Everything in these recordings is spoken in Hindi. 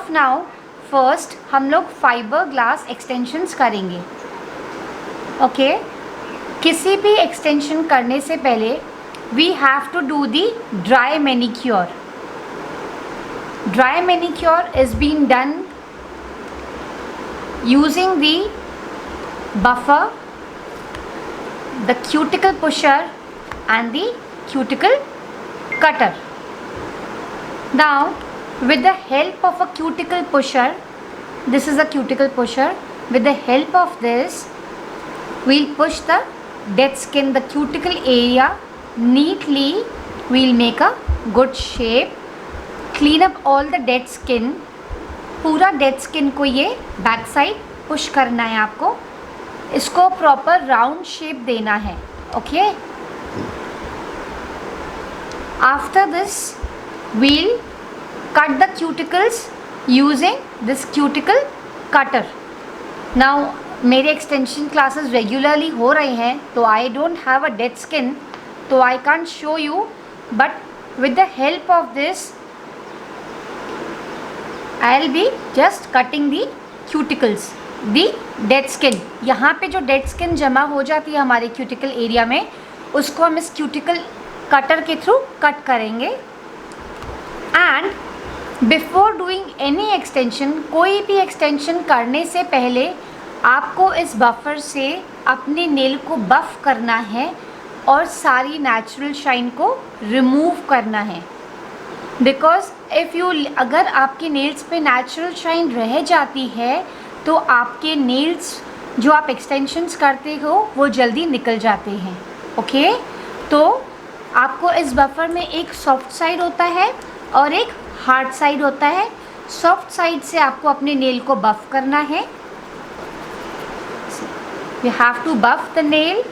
ऑफ नाउ फर्स्ट हम लोग फाइबर ग्लास एक्सटेंशंस करेंगे। ओके, किसी भी एक्सटेंशन करने से पहले we have to do the dry manicure. Dry manicure is been done using the buffer, the cuticle pusher and the cuticle cutter. Now with the help of a cuticle pusher, this is a cuticle pusher, with the help of this we'll push the dead skin, the cuticle area neatly. We'll make a good shape, clean up all the dead skin. पूरा डेड स्किन को ये बैक साइड पुश करना है आपको, इसको प्रॉपर राउंड शेप देना है। Okay, after this we'll cut the cuticles using this cuticle cutter. Now मेरे एक्सटेंशन क्लासेस रेगुलरली हो रहे हैं तो I don't have a dead skin, तो I can't show you, but with the help of this I'll be just cutting the cuticles, the dead skin. यहाँ पे जो dead skin जमा हो जाती है हमारे cuticle एरिया में, उसको हम इस cuticle cutter के थ्रू कट करेंगे। And before doing any extension, कोई भी एक्सटेंशन करने से पहले आपको इस बफर से अपने नेल को बफ करना है और सारी नेचुरल शाइन को रिमूव करना है। बिकॉज इफ़ यू, अगर आपके नेल्स पे नेचुरल शाइन रह जाती है तो आपके नेल्स जो आप एक्सटेंशंस करते हो वो जल्दी निकल जाते हैं। ओके, तो आपको इस बफर में एक सॉफ्ट साइड होता है और एक हार्ड साइड होता है। सॉफ्ट साइड से आपको अपने नेल को बफ करना है। You have to buff the nail.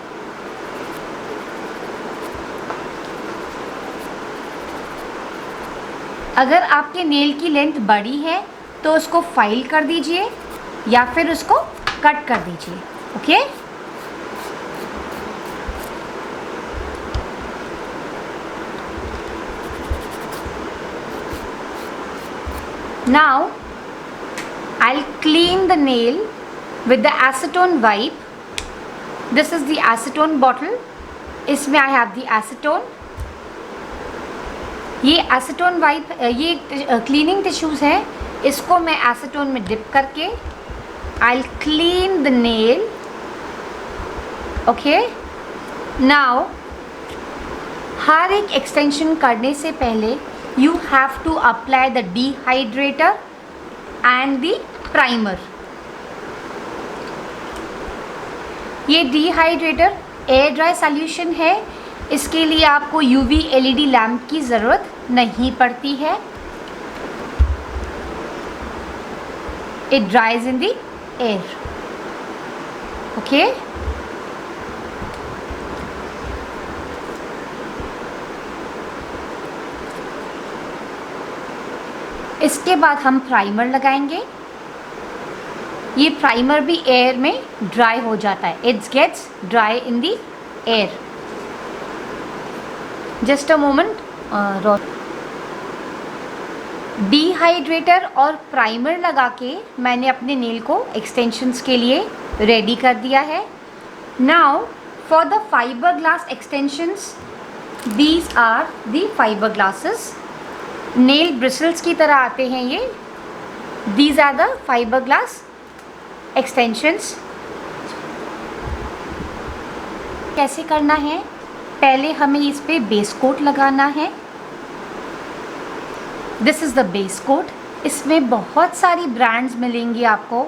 अगर आपके नेल की लेंथ बड़ी है तो उसको फाइल कर दीजिए या फिर उसको कट कर दीजिए। Okay, now I'll clean the nail with the acetone wipe. This is the acetone bottle. इसमें I have the acetone. ये एसीटोन वाइप, ये क्लीनिंग टिश्यूज़ है, इसको मैं एसीटोन में डिप करके I clean the nail. Okay, now हर एक एक्सटेंशन करने से पहले you have to apply the dehydrator and the primer. ये डिहाइड्रेटर एयर ड्राई सॉल्यूशन है, इसके लिए आपको यूवी एलईडी लैम्प की ज़रूरत नहीं पड़ती है। It ड्राइज in the air. Okay, इसके बाद हम प्राइमर लगाएंगे। ये प्राइमर भी एयर में ड्राई हो जाता है, it's gets dry in the air. Just a moment. Dehydrator और प्राइमर लगा के मैंने अपने नेल को एक्सटेंशंस के लिए रेडी कर दिया है। Now for the fibre glass extensions, these are the fibre glasses. Nail bristles की तरह आते हैं ये। These are the fibre glass extensions. कैसे करना है, पहले हमें इस पे बेस कोट लगाना है। This is the base coat. इसमें बहुत सारी ब्रांड्स मिलेंगी आपको,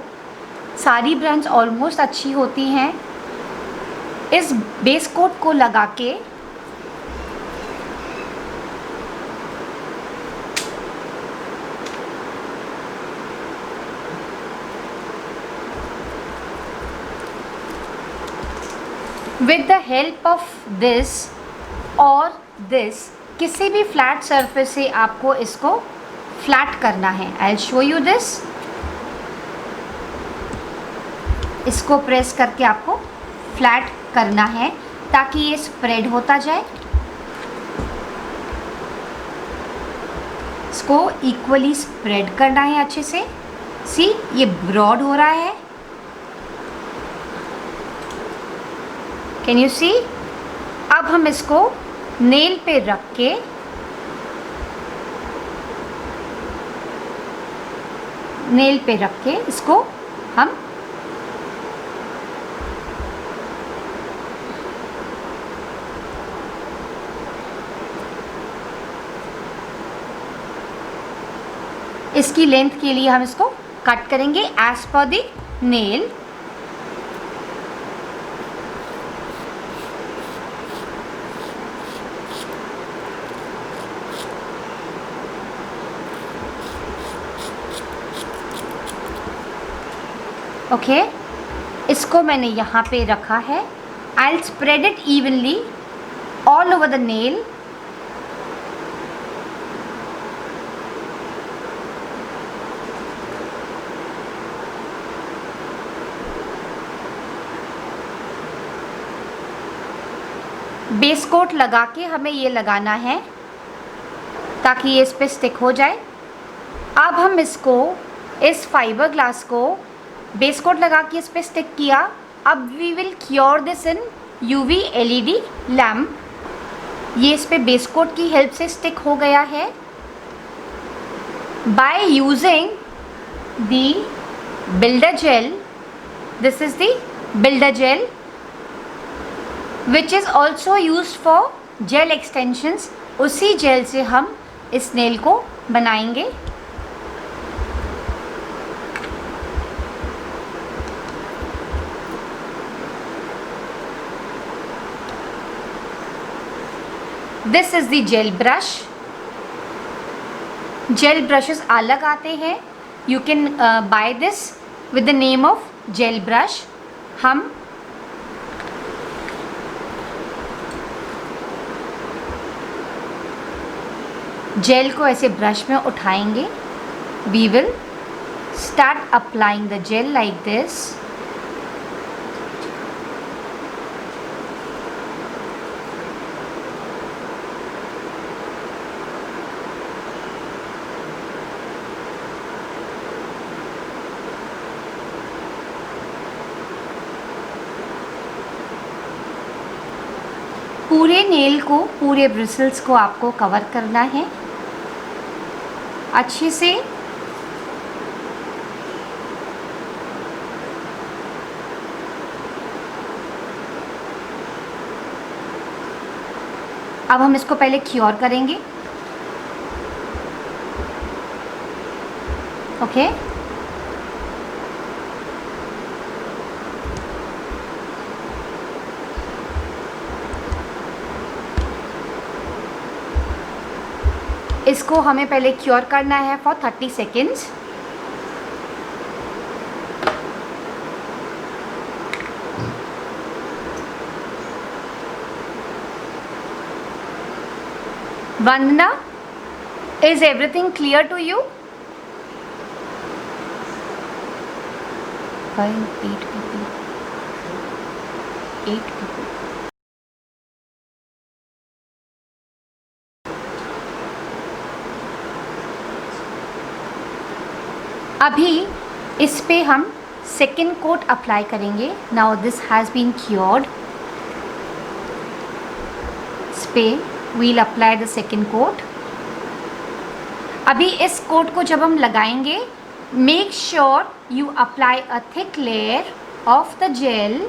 सारी ब्रांड्स ऑलमोस्ट अच्छी होती हैं। इस बेस कोट को लगा के with the help of this और this, किसी भी फ्लैट सरफेस से आपको इसको फ्लैट करना है। I will show you this. इसको प्रेस करके आपको फ्लैट करना है ताकि ये स्प्रेड होता जाए। इसको इक्वली स्प्रेड करना है अच्छे से। सी, ये ब्रॉड हो रहा है, कैन यू सी। अब हम इसको नेल पे रख के इसको हम इसकी लेंथ के लिए हम इसको कट करेंगे as per the nail. Okay, इसको मैंने यहाँ पे रखा है। I will spread it evenly all over the nail. Base coat लगा के हमें ये लगाना है ताकि ये इस पे स्टिक हो जाए। अब हम इसको, इस फाइबर ग्लास को बेस कोट लगा के इस पे स्टिक किया। अब we will cure this in UV LED lamp. ये इस पे बेस कोट की हेल्प से स्टिक हो गया है। By using the builder gel, this is the builder gel which is also used for gel extensions। उसी जेल से हम इस नेल को बनाएंगे। This is the gel brush. Gel brushes अलग आते हैं, you can buy this with the name of gel brush. हम जेल को ऐसे ब्रश में उठाएंगे। We will start applying the gel like this. पूरे नेल को, पूरे ब्रिसल्स को आपको कवर करना है अच्छे से। अब हम इसको पहले क्योर करेंगे। ओके, इसको हमें पहले क्योर करना है for 30 seconds. Vandana, is everything clear to you? 5, 8 people. 8 people. अभी इस पे हम सेकेंड कोट अप्लाई करेंगे। Now this has been cured. इस पे we'll apply the second coat. अभी इस कोट को जब हम लगाएंगे, make sure you apply a thick layer of the gel.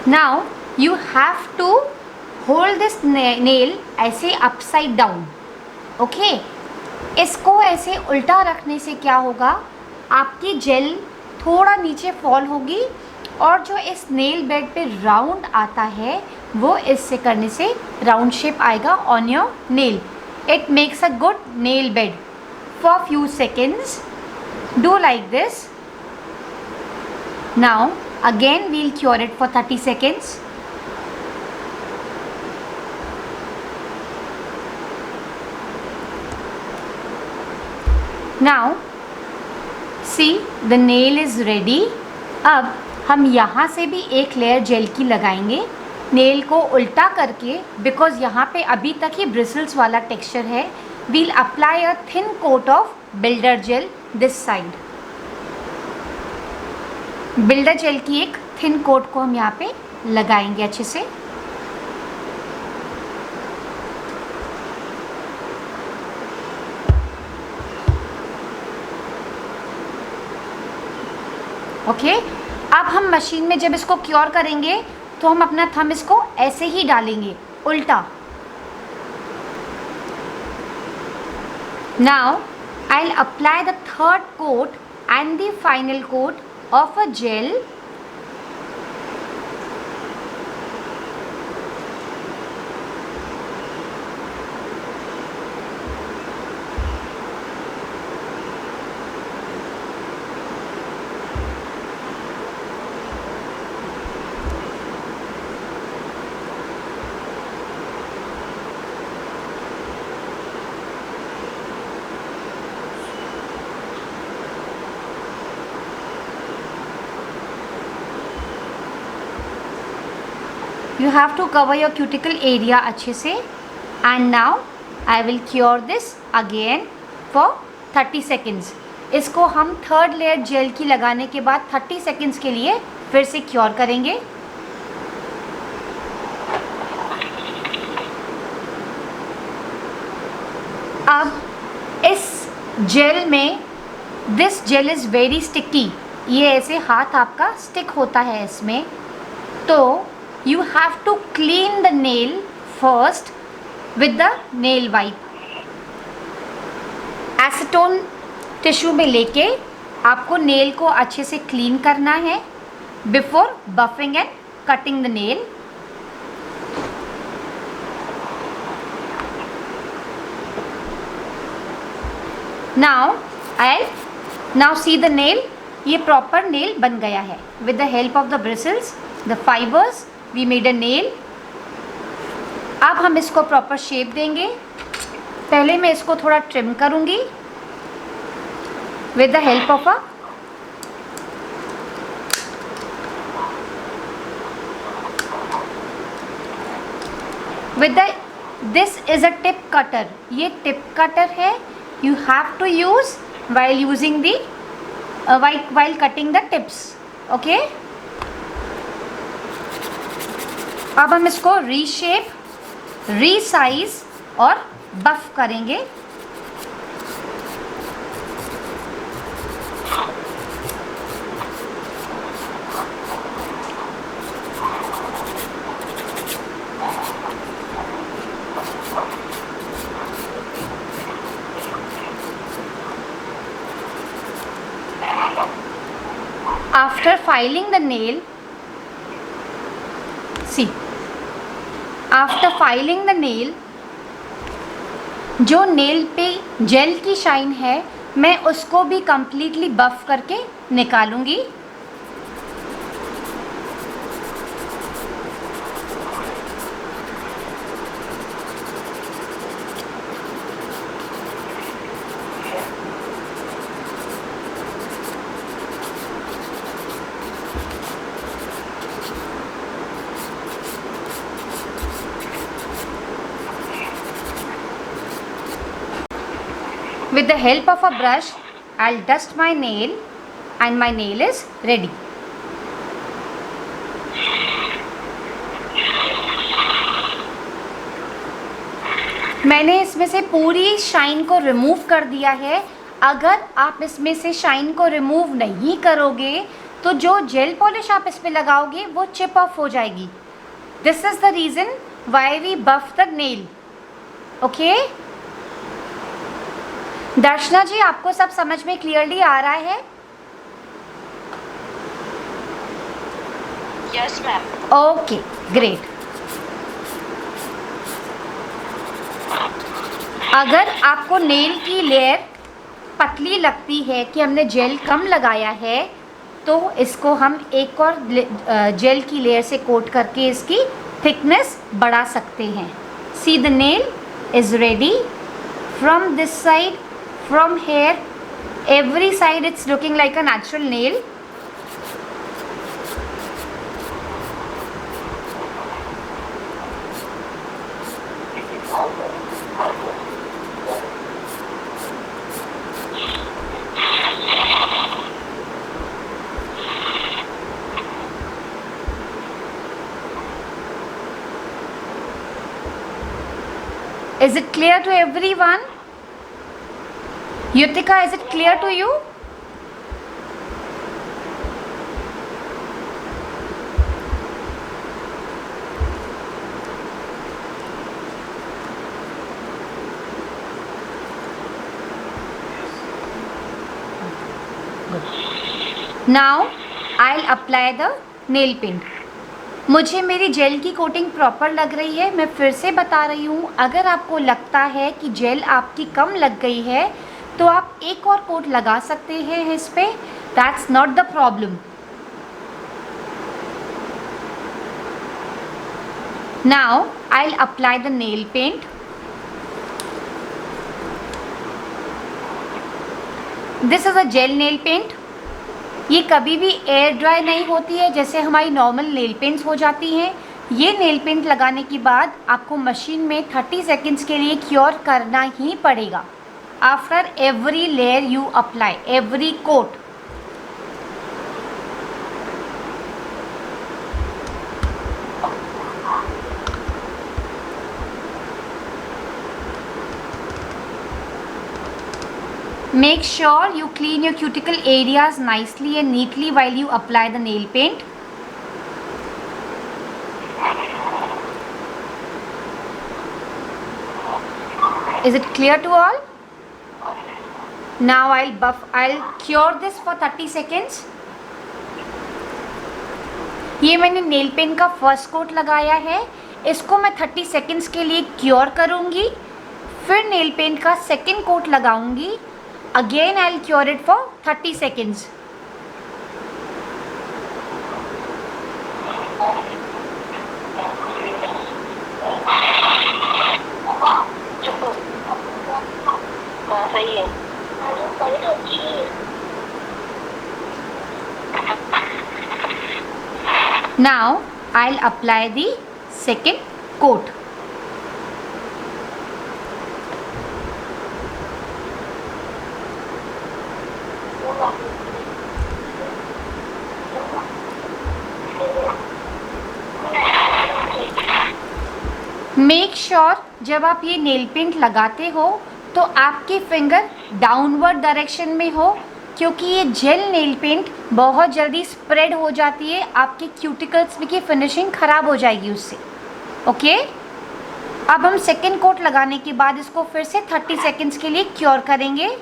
Now you have to hold this nail ऐसे upside down, okay? इसको ऐसे उल्टा रखने से क्या होगा, आपकी जेल थोड़ा नीचे फॉल होगी और जो इस नेल बेड पे राउंड आता है वो इससे करने से राउंड शेप आएगा on your nail. It makes a good nail bed. For few seconds do like this. Now Again we'll cure it for 30 seconds. Now see the nail is ready. अब हम यहाँ से भी एक लेयर जेल की लगाएंगे, नेल को उल्टा करके, बिकॉज यहाँ पे अभी तक ही ब्रिसल्स वाला टेक्सचर है. We'll apply a thin coat of builder gel this side. Builder gel की एक थिन कोट को हम यहाँ पे लगाएंगे अच्छे से. ओके अब हम मशीन में जब इसको क्योर करेंगे तो हम अपना थंब इसको ऐसे ही डालेंगे उल्टा. Now I will apply the third coat and the final coat of a gel. You have to cover your cuticle area अच्छे से. And now I will cure this again for 30 seconds. इसको हम थर्ड लेयर जेल की लगाने के बाद 30 seconds के लिए फिर से क्योर करेंगे. अब इस जेल में this jail is very sticky. ये ऐसे हाथ आपका स्टिक होता है इसमें, तो you have to clean the nail first with the nail wipe. Acetone tissue में लेके आपको नेल को अच्छे से क्लीन करना है before buffing and cutting the nail. now see the nail. ये प्रॉपर नेल बन गया है. with the help of the bristles, the fibers, we made a nail. अब हम इसको प्रॉपर शेप देंगे. पहले मैं इसको थोड़ा ट्रिम करूँगी with the help of a this is a tip cutter. ये टिप कटर है. You have to use while using the while cutting the tips. Okay. अब हम इसको रीशेप, रीसाइज और बफ करेंगे. After filing the nail, see, after filing the nail, जो नेल पे जेल की शाइन है मैं उसको भी कम्प्लीटली बफ करके निकालूंगी. With the help of a brush, I'll dust my nail and my nail is ready. मैंने इसमें से पूरी शाइन को रिमूव कर दिया है. अगर आप इसमें से शाइन को रिमूव नहीं करोगे तो जो जेल पॉलिश आप इस पे लगाओगे वो चिप ऑफ हो जाएगी. This is the reason why we buff the nail. Okay Darshana ji, आपको सब समझ में क्लियरली आ रहा है? Yes ma'am. Okay great. अगर आपको नेल की लेयर पतली लगती है कि हमने जेल कम लगाया है तो इसको हम एक और जेल की लेयर से कोट करके इसकी थिकनेस बढ़ा सकते हैं। See the nail is ready from this side, from here, every side it's looking like a natural nail. Is it clear to everyone? Yutika, is it clear to you? Now I'll apply the nail paint. मुझे मेरी जेल की कोटिंग प्रॉपर लग रही है। मैं फिर से बता रही हूँ, अगर आपको लगता है कि जेल आपकी कम लग गई है तो आप एक और कोट लगा सकते हैं इस पे, that's not the problem. Now I will apply the nail paint. This is a gel nail paint. ये कभी भी एयर ड्राई नहीं होती है जैसे हमारी नॉर्मल नेल पेंट्स हो जाती हैं। ये नेल पेंट लगाने के बाद आपको मशीन में 30 सेकेंड्स के लिए क्योर करना ही पड़ेगा। After every layer you apply, every coat. Make sure you clean your cuticle areas nicely and neatly while you apply the nail paint. Is it clear to all? Now I'll cure this for 30 seconds. ये मैंने नेल पेंट का फर्स्ट कोट लगाया है, इसको मैं 30 सेकेंड्स के लिए क्योर करूँगी। फिर नेल पेंट का सेकेंड कोट लगाऊंगी। Again I'll cure it for 30 seconds. Now I'll apply the second coat. Make sure जब आप ये नेल पेंट लगाते हो तो आपके फिंगर डाउनवर्ड डायरेक्शन में हो, क्योंकि ये जेल नेल पेंट बहुत जल्दी स्प्रेड हो जाती है, आपके क्यूटिकल्स की फिनिशिंग ख़राब हो जाएगी उससे। ओके, अब हम सेकेंड कोट लगाने के बाद इसको फिर से 30 सेकेंड्स के लिए क्योर करेंगे।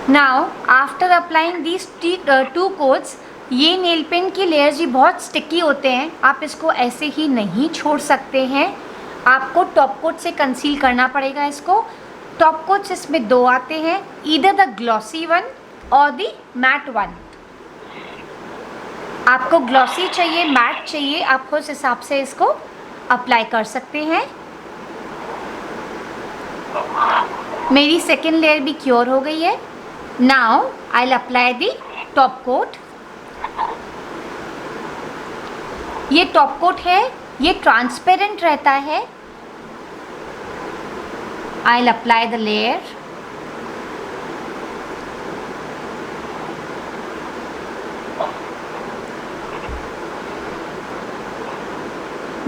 Now after applying these 2 quotes, ये नेल पेंट की लेयर्स भी बहुत स्टिकी होते हैं, आप इसको ऐसे ही नहीं छोड़ सकते हैं, आपको टॉप कोट से कंसील करना पड़ेगा इसको। टॉप कोट्स इसमें 2 आते हैं, ईदर द ग्लॉसी वन और द मैट वन। आपको ग्लॉसी चाहिए, मैट चाहिए, आप उस हिसाब से इसको अप्लाई कर सकते हैं। मेरी सेकेंड लेयर भी क्योर हो गई है। Now I will apply the top coat. ये टॉप कोट है, ये ट्रांसपेरेंट रहता है। I will apply the layer.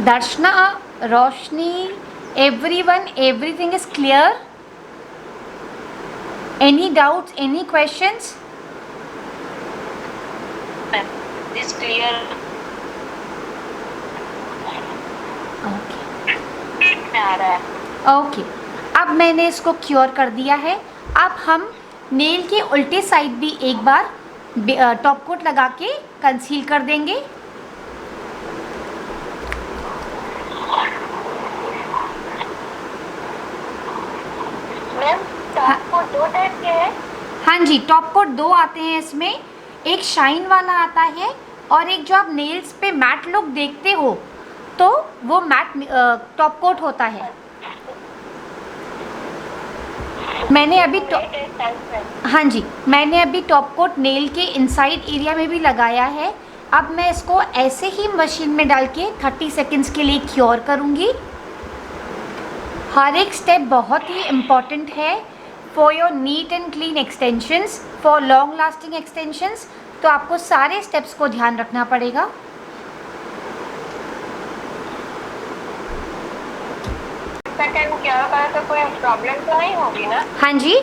Darshana, Roshni, everyone, everything is clear? Any doubts, any questions? Is clear. Okay आ रहा है। ओके, अब मैंने इसको क्योर कर दिया है। अब हम नेल के उल्टे साइड भी एक बार टॉप कोट लगा के कंसील कर देंगे। मैम टॉप कोट दो टाइप के हैं? हाँ जी, टॉप कोट दो आते हैं इसमें, एक शाइन वाला आता है और एक जो आप नेल्स पे मैट लुक देखते हो तो वो मैट टॉप कोट होता है। मैंने अभी हाँ जी, मैंने अभी टॉप कोट नेल के इनसाइड एरिया में भी लगाया है। अब मैं इसको ऐसे ही मशीन में डाल के 30 सेकेंड्स के लिए क्योर करूँगी। हर एक स्टेप बहुत ही इम्पॉर्टेंट है for your neat and clean extensions, for long lasting extensions, तो आपको सारे स्टेप्स को ध्यान रखना पड़ेगा। सेकंड क्या करें तो कोई प्रॉब्लम तो नहीं होगी ना? हाँ जी,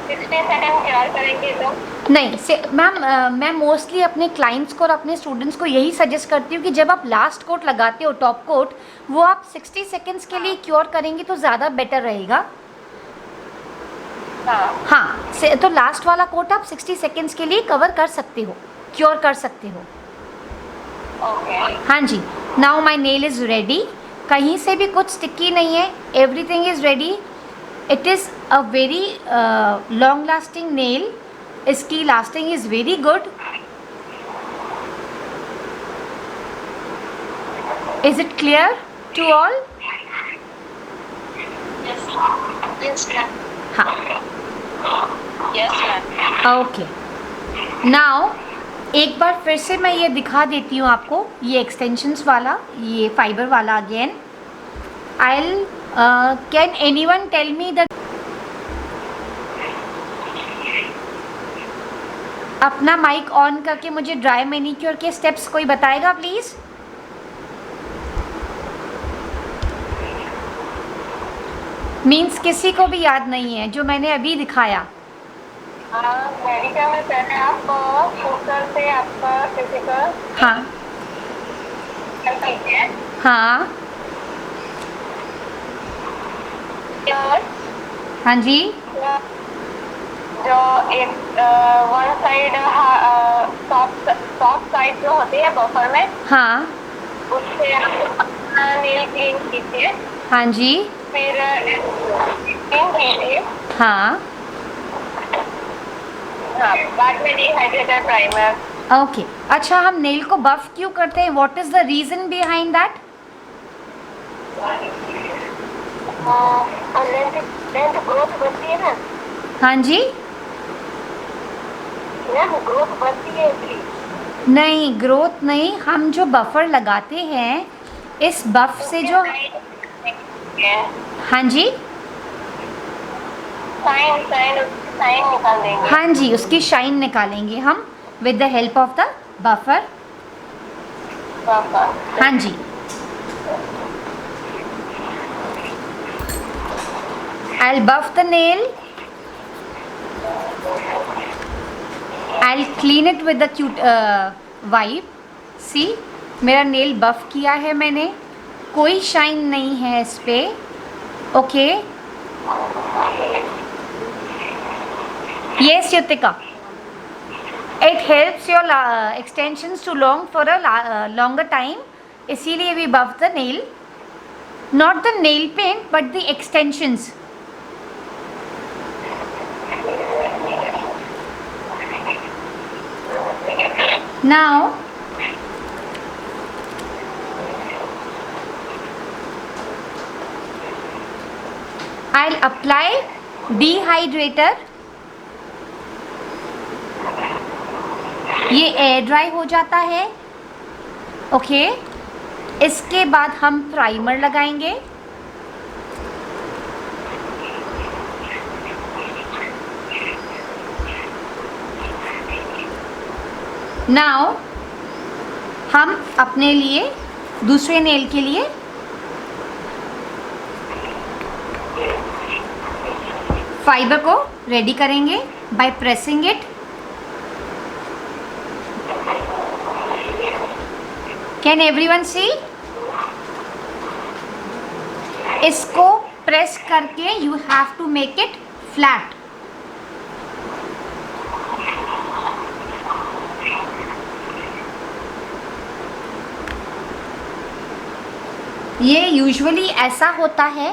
60 सेकंड क्या करेंगे तो? नहीं मैम, मैं मोस्टली अपने क्लाइंट्स को और अपने स्टूडेंट्स को यही सजेस्ट करती हूँ कि जब आप लास्ट कोट लगाते हो टॉप कोट, वो आप 60 सेकेंड्स के लिए क्योर करेंगे तो ज़्यादा बेटर रहेगा। हाँ तो लास्ट वाला कोट आप 60 सेकेंड्स के लिए कवर कर सकते हो, क्योर कर सकते हो। हाँ जी, now my nail is ready, कहीं से भी कुछ स्टिकी नहीं है, everything is ready. It is a very long lasting nail, इसकी lasting is very good. Is it clear to all? हाँ, यस मैम। ओके, नाउ एक बार फिर से मैं ये दिखा देती हूँ आपको, ये एक्सटेंशंस वाला, ये फाइबर वाला again. I can anyone tell me the, अपना माइक ऑन करके मुझे ड्राई मैनीक्योर के स्टेप्स कोई बताएगा प्लीज़? मीन्स किसी को भी याद नहीं है जो मैंने अभी दिखाया? मेडिकल में पहले आप फूकर से आपका फिजिकल हाँ हाँ हाँ जी, जो एक वन साइड सॉफ्ट साइड जो होती है बफर में, हाँ उससे आप अपना नेल क्लीन कीजिए। हाँ जी, फिर क्लीन कीजिए। हाँ हाँ, बाद में डिहाइड्रेटर प्राइमर। ओके, अच्छा हम नेल को बफ क्यों करते हैं? What is the reason behind that? Length growth बढ़ती है ना? हाँ जी, ग्रोथ बढ़ती है इसलिए। नहीं ग्रोथ नहीं, हम जो बफर लगाते हैं इस बफ से जो, हाँ जी, साइन निकाल देंगे। हाँ जी, उसकी शाइन निकालेंगे हम with the help of the buffer. हाँ जी, I'll buff the nail, I'll clean it with the cute wipe। See, मेरा नेल बफ किया है मैंने, कोई शाइन नहीं है इस पे। Okay, yes Yutika, it helps your extensions to long for a longer time, इसीलिए we buff the nail, not the nail paint but the extensions। Now I'll apply dehydrator। ये एयर ड्राई हो जाता है। ओके, इसके बाद हम प्राइमर लगाएंगे। नाउ हम अपने लिए दूसरे नेल के लिए फाइबर को रेडी करेंगे by pressing it. Can everyone see? इसको प्रेस करके you have to make it flat. ये यूजुअली ऐसा होता है,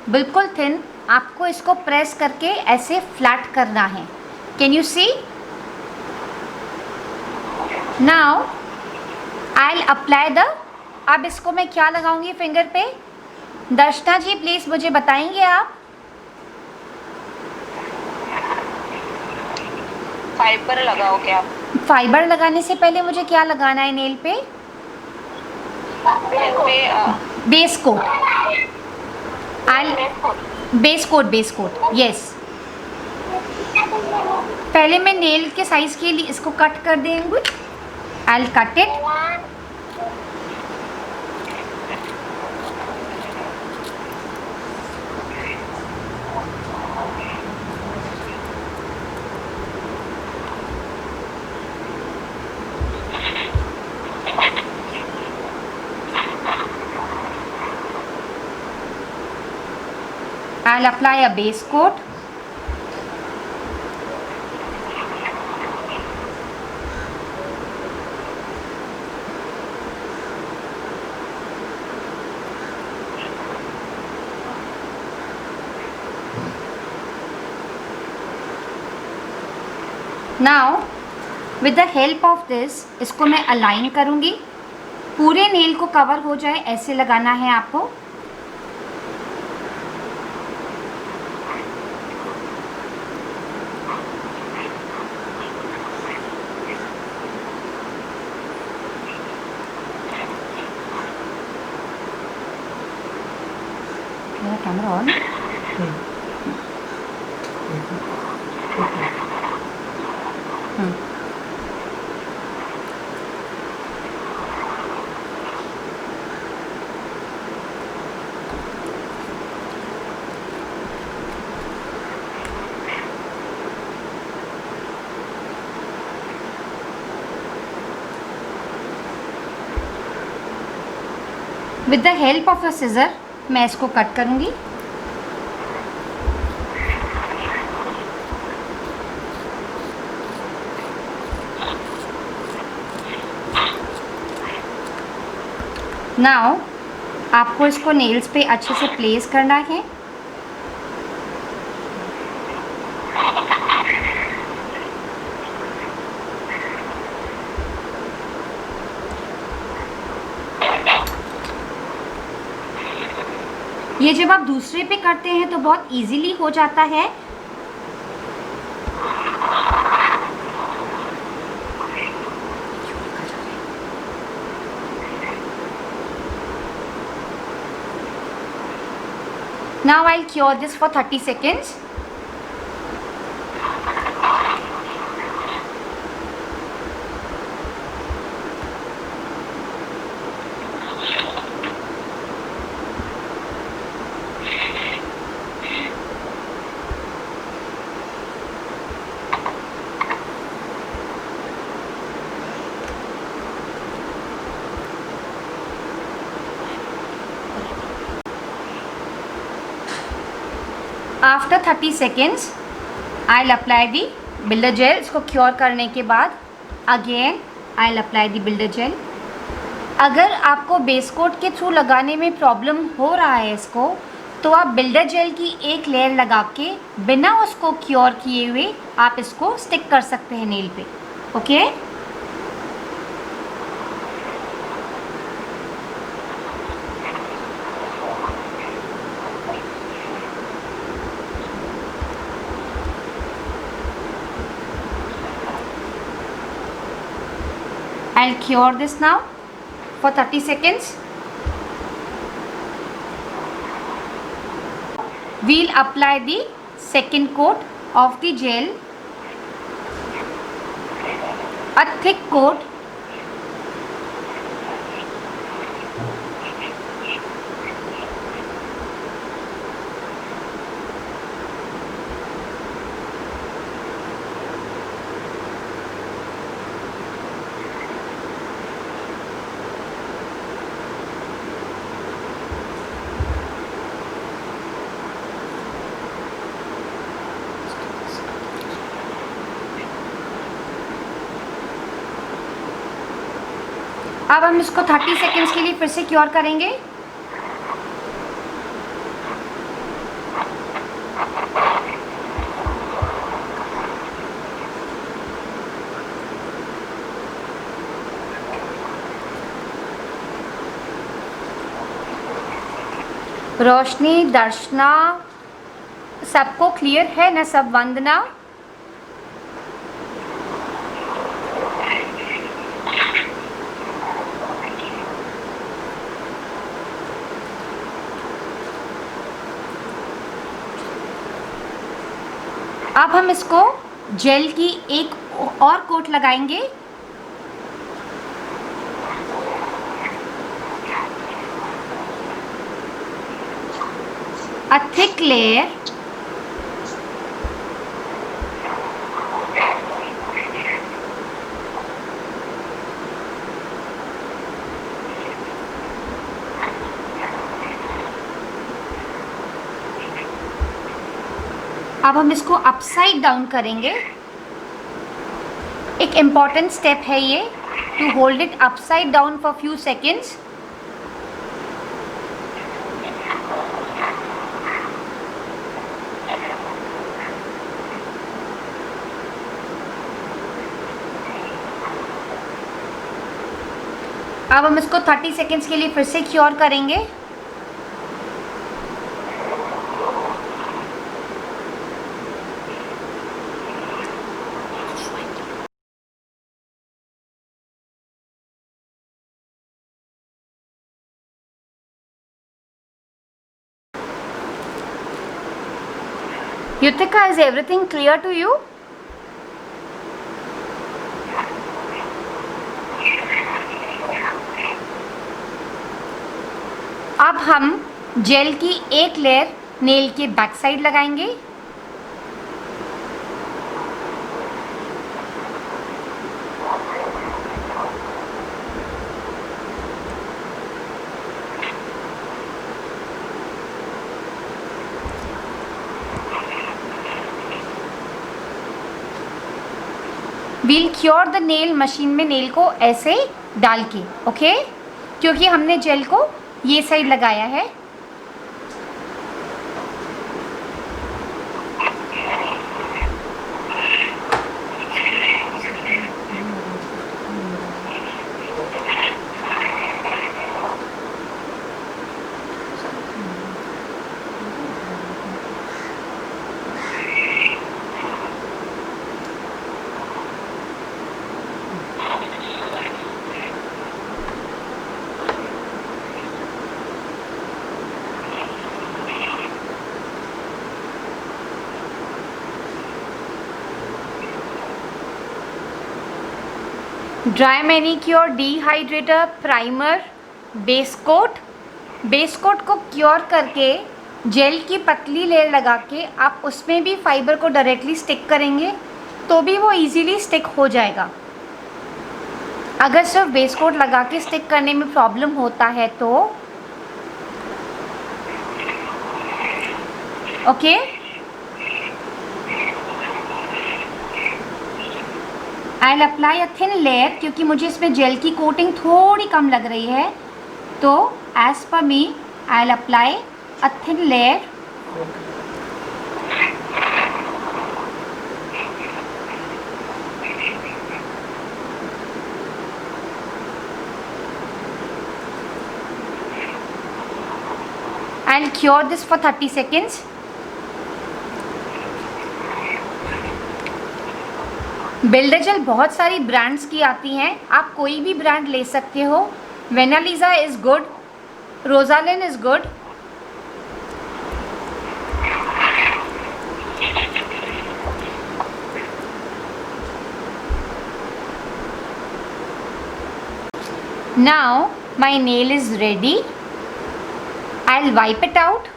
बिल्कुल थिन, आपको इसको प्रेस करके ऐसे फ्लैट करना है। Can you see? Now I will apply the, अब इसको मैं क्या लगाऊंगी फिंगर पे? दर्शना जी प्लीज़ मुझे बताएंगे आप। फाइबर लगाओ क्या? फाइबर लगाने से पहले मुझे क्या लगाना है नेल पे? Base coat. I base coat yes. पहले मैं नेल के साइज के लिए इसको कट कर देंगे। I will cut it. I'll apply a base coat. Now with the help of this इसको मैं अलाइन करूँगी। पूरे नेल को कवर हो जाए ऐसे लगाना है आपको। मेरा camera on? With the help of a seizure मैं इसको कट करूँगी। नाउ आपको इसको नेल्स पे अच्छे से प्लेस करना है। ये जब आप दूसरे पे करते हैं तो बहुत इजीली हो जाता है। Now I'll cure this for 30 seconds. After 30 seconds, I'll apply the builder gel. इसको क्योर करने के बाद again I'll apply the builder gel. अगर आपको बेस कोट के थ्रू लगाने में प्रॉब्लम हो रहा है इसको, तो आप बिल्डर जेल की एक लेयर लगा के बिना उसको क्योर किए हुए आप इसको स्टिक कर सकते हैं नेल पे। Okay I'll cure this now for 30 seconds. We'll apply the second coat of the gel, a thick coat. अब हम इसको 30 सेकेंड्स के लिए फिर से क्योर करेंगे। रोशनी, दर्शना, सबको क्लियर है ना सब? वंदना, अब हम इसको जेल की एक और कोट लगाएंगे। A thick layer अब हम इसको अपसाइड डाउन करेंगे। एक इम्पॉर्टेंट स्टेप है ये, to hold it upside down for few seconds. अब हम इसको 30 सेकेंड्स के लिए फिर से क्योर करेंगे। Yutika, is everything clear to you? अब हम जेल की एक लेयर नेल के बैक साइड लगाएंगे। We'll cure the nail machine में नेल को ऐसे डाल के, ओके? क्योंकि हमने जेल को ये साइड लगाया है। Dry manicure, dehydrator, primer, base coat. Base coat को क्योर करके जेल की पतली लेयर लगा के आप उसमें भी फाइबर को डायरेक्टली स्टिक करेंगे तो भी वो इजीली स्टिक हो जाएगा। अगर सिर्फ बेस कोट लगा के स्टिक करने में प्रॉब्लम होता है तो okay. I'll apply a thin layer क्योंकि मुझे इसमें जेल की कोटिंग थोड़ी कम लग रही है, तो as per me I'll apply a thin layer। I'll cure this for 30 seconds। Builder बहुत सारी ब्रांड्स की आती हैं, आप कोई भी ब्रांड ले सकते हो। Venalisa is good, Rosalind is good. Now my nail is ready। I'll wipe it out।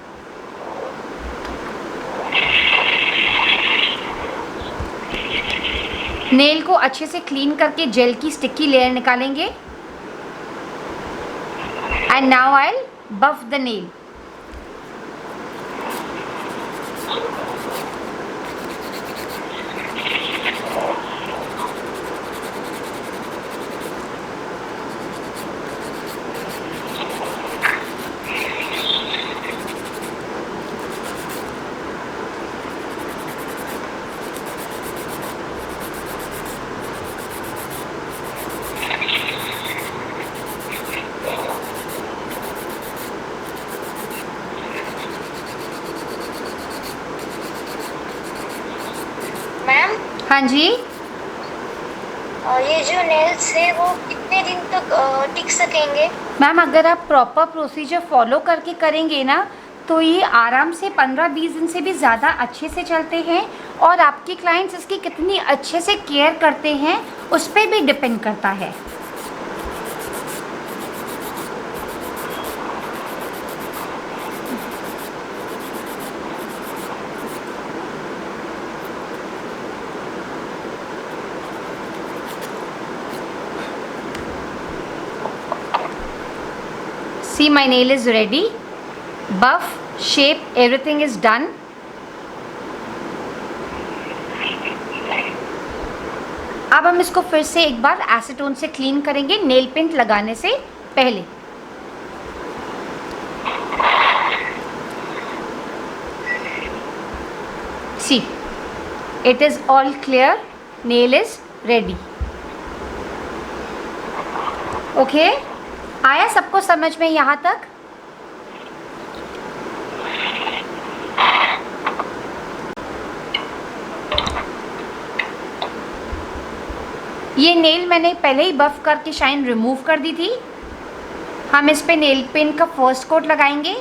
नेल को अच्छे से क्लीन करके जेल की स्टिकी लेयर निकालेंगे। And now I will buff the nail. हाँ जी। ये जो नेल्स है वो कितने दिन तक टिक सकेंगे? मैम अगर आप प्रॉपर प्रोसीजर फॉलो करके करेंगे ना तो ये आराम से 15-20 दिन से भी ज़्यादा अच्छे से चलते हैं। और आपके क्लाइंट्स इसकी कितनी अच्छे से केयर करते हैं उस पर भी डिपेंड करता है। See, my nail is ready. Buff, shape, everything is done. अब हम इसको फिर से एक बार एसीटोन से क्लीन करेंगे नेल पेंट लगाने से पहले। See, it is all clear. Nail is ready. Okay? आया सबको समझ में यहाँ तक? ये नेल मैंने पहले ही बफ करके शाइन रिमूव कर दी थी। हम इस पे नेल पेंट का फर्स्ट कोट लगाएंगे।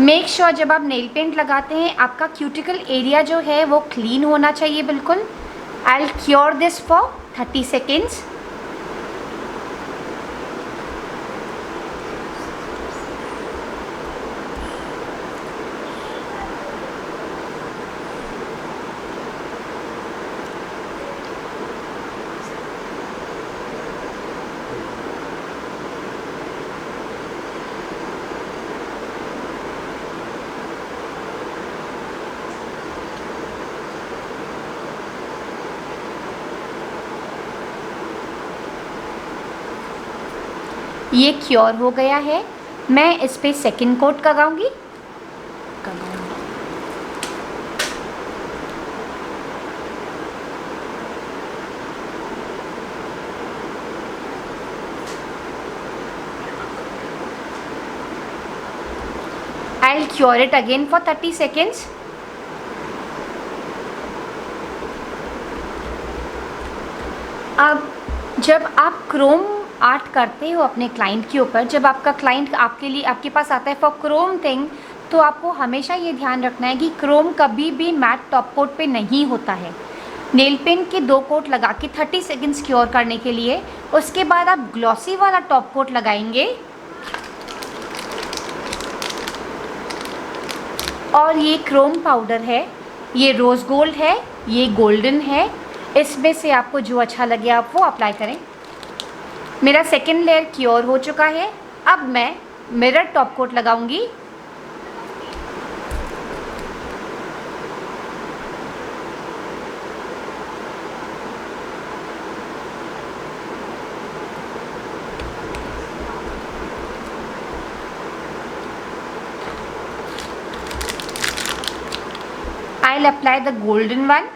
मेक श्योर जब आप नेल पेंट लगाते हैं आपका क्यूटिकल एरिया जो है वो क्लीन होना चाहिए बिल्कुल। I'll cure this for 30 seconds. ये क्योर हो गया है। मैं इस पे सेकंड कोट लगाऊंगी। I'll cure it again for 30 seconds. अब जब आप क्रोम आर्ट करते हो अपने क्लाइंट के ऊपर, जब आपका क्लाइंट आपके लिए आपके पास आता है फॉर क्रोम थिंग, तो आपको हमेशा ये ध्यान रखना है कि क्रोम कभी भी मैट टॉप कोट पे नहीं होता है। नेल पेंट के 2 कोट लगा के 30 सेकंड्स क्योर करने के लिए, उसके बाद आप ग्लॉसी वाला टॉप कोट लगाएंगे। और ये क्रोम पाउडर है, ये रोज़ गोल्ड है, ये गोल्डन है। इसमें से आपको जो अच्छा लगे आप वो अप्लाई करें। मेरा सेकेंड लेयर क्योर हो चुका है। अब मैं मिरर टॉप कोट लगाऊंगी। I'll apply the golden one.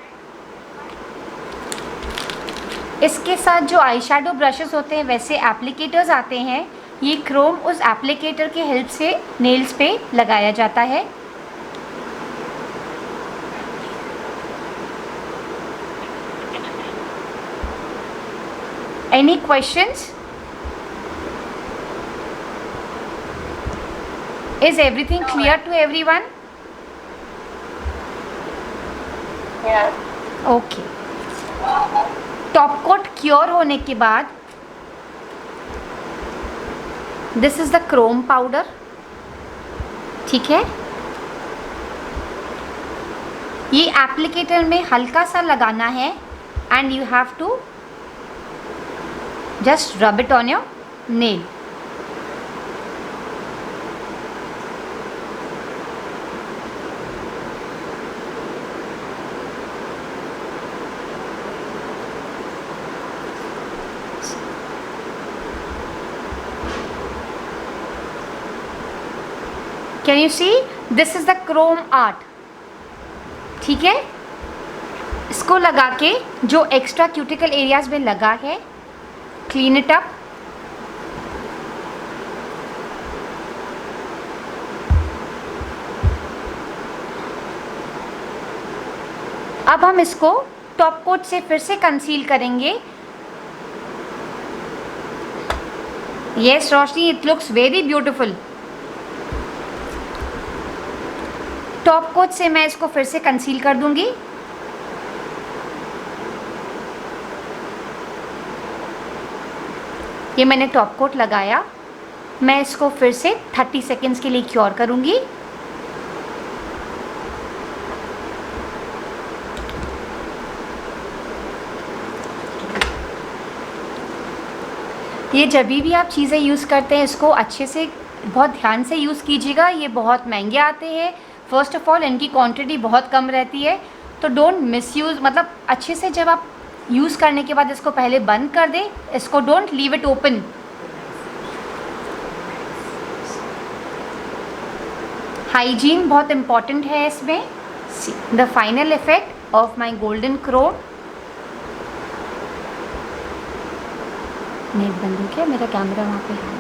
इसके साथ जो आई शेडो ब्रशेस होते हैं वैसे एप्लीकेटर्स आते हैं। ये क्रोम उस एप्लीकेटर के हेल्प से नेल्स पे लगाया जाता है। Any questions? Is everything clear to everyone? Yes. Okay. Top coat cure होने के बाद this is the chrome powder, ठीक है। ये एप्लीकेटर में हल्का सा लगाना है and you have to just rub it on your nail. Can you see this is the chrome art, ठीक है। इसको लगा के जो एक्स्ट्रा क्यूटिकल एरियाज में लगा है क्लीन इट अप। अब हम इसको टॉप कोट से फिर से कंसील करेंगे। Yes Roshni, it looks very beautiful. Top coat से मैं इसको फिर से कंसील कर दूंगी। ये मैंने टॉप कोट लगाया। मैं इसको फिर से 30 सेकेंड्स के लिए क्योर करूंगी। ये जब भी आप चीज़ें यूज़ करते हैं इसको अच्छे से बहुत ध्यान से यूज़ कीजिएगा। ये बहुत महंगे आते हैं। फ़र्स्ट ऑफ़ ऑल इनकी क्वांटिटी बहुत कम रहती है, तो डोंट मिसयूज़। मतलब अच्छे से जब आप यूज़ करने के बाद इसको पहले बंद कर दें, इसको don't leave it open. Hygiene बहुत इम्पॉर्टेंट है इसमें। The final effect of my golden chrome. Net बंद हो गया, मेरा कैमरा वहाँ पे है।